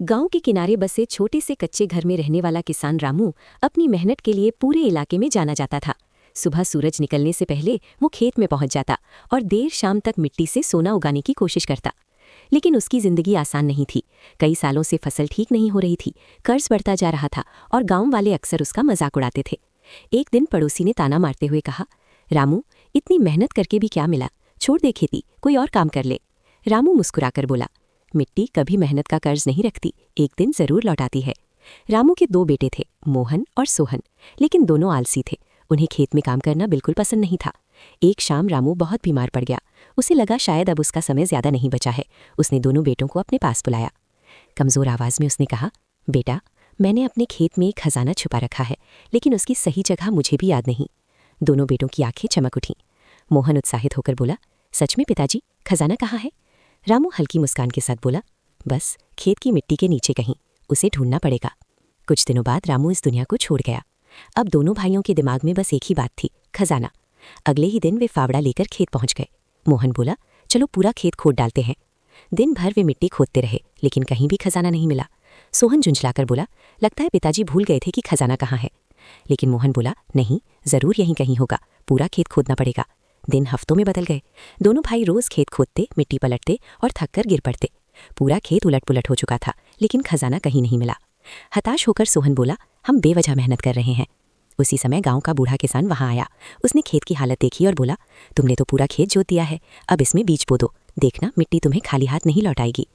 गांव के किनारे बसे छोटे से कच्चे घर में रहने वाला किसान रामू अपनी मेहनत के लिए पूरे इलाके में जाना जाता था। सुबह सूरज निकलने से पहले वो खेत में पहुंच जाता और देर शाम तक मिट्टी से सोना उगाने की कोशिश करता। लेकिन उसकी जिंदगी आसान नहीं थी। कई सालों से फसल ठीक नहीं हो रही थी, कर्ज बढ़ता जा रहा था और गांव वाले अक्सर उसका मजाक उड़ाते थे। एक दिन पड़ोसी ने ताना मारते हुए कहा, रामू, इतनी मेहनत करके भी क्या मिला, छोड़ दे खेती, कोई और काम कर ले। रामू मुस्कुराकर बोला, मिट्टी कभी मेहनत का कर्ज नहीं रखती, एक दिन जरूर लौटाती है। रामू के दो बेटे थे, मोहन और सोहन, लेकिन दोनों आलसी थे। उन्हें खेत में काम करना बिल्कुल पसंद नहीं था। एक शाम रामू बहुत बीमार पड़ गया। उसे लगा शायद अब उसका समय ज्यादा नहीं बचा है। उसने दोनों बेटों को अपने पास बुलाया। कमजोर आवाज में उसने कहा, बेटा, मैंने अपने खेत में एक खजाना छुपा रखा है, लेकिन उसकी सही जगह मुझे भी याद नहीं। दोनों बेटों की आंखें चमक उठीं। मोहन उत्साहित होकर बोला, सच में पिताजी, खजाना कहाँ है? रामू हल्की मुस्कान के साथ बोला, बस खेत की मिट्टी के नीचे कहीं, उसे ढूंढना पड़ेगा। कुछ दिनों बाद रामू इस दुनिया को छोड़ गया। अब दोनों भाइयों के दिमाग में बस एक ही बात थी, खजाना। अगले ही दिन वे फावड़ा लेकर खेत पहुंच गए। मोहन बोला, चलो पूरा खेत खोद डालते हैं। दिन भर वे मिट्टी खोदते रहे, लेकिन कहीं भी खजाना नहीं मिला। सोहन झुंझलाकर बोला, लगता है पिताजी भूल गए थे कि खजाना कहाँ है। लेकिन मोहन बोला, नहीं, जरूर यहीं कहीं होगा, पूरा खेत खोदना पड़ेगा। दिन हफ्तों में बदल गए। दोनों भाई रोज खेत खोदते, मिट्टी पलटते और थककर गिर पड़ते। पूरा खेत उलट पुलट हो चुका था, लेकिन खजाना कहीं नहीं मिला। हताश होकर सोहन बोला, हम बेवजह मेहनत कर रहे हैं। उसी समय गांव का बूढ़ा किसान वहां आया। उसने खेत की हालत देखी और बोला, तुमने तो पूरा खेत जोत दिया है, अब इसमें बीज बो दो, देखना मिट्टी तुम्हें खाली हाथ नहीं लौटाएगी।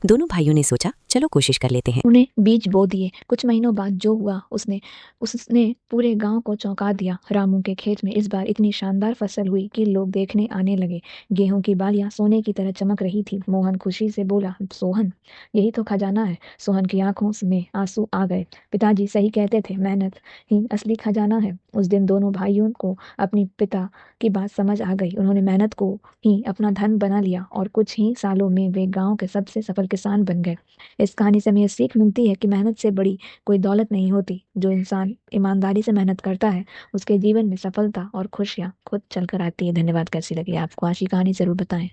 दोनों भाइयों ने सोचा, चलो कोशिश कर लेते हैं। उन्हें बीज बो दिए। कुछ महीनों बाद जो हुआ उसने उसने पूरे गांव को चौंका दिया। रामू के खेत में इस बार इतनी शानदार फसल हुई कि लोग देखने आने लगे। गेहूं की बालियां सोने की तरह चमक रही थी। मोहन खुशी से बोला, सोहन, यही तो खजाना है। सोहन की आंखों में आंसू आ गए। पिताजी सही कहते थे, मेहनत ही असली खजाना है। उस दिन दोनों भाइयों को अपनी पिता की बात समझ आ गई। उन्होंने मेहनत को ही अपना धन बना लिया और कुछ ही सालों में वे गांव के सबसे सफल किसान बन गए। इस कहानी से हमें ये सीख मिलती है कि मेहनत से बड़ी कोई दौलत नहीं होती। जो इंसान ईमानदारी से मेहनत करता है, उसके जीवन में सफलता और खुशियाँ खुद चलकर आती है। धन्यवाद। कैसी लगी आपको? आज की कहानी जरूर बताएं।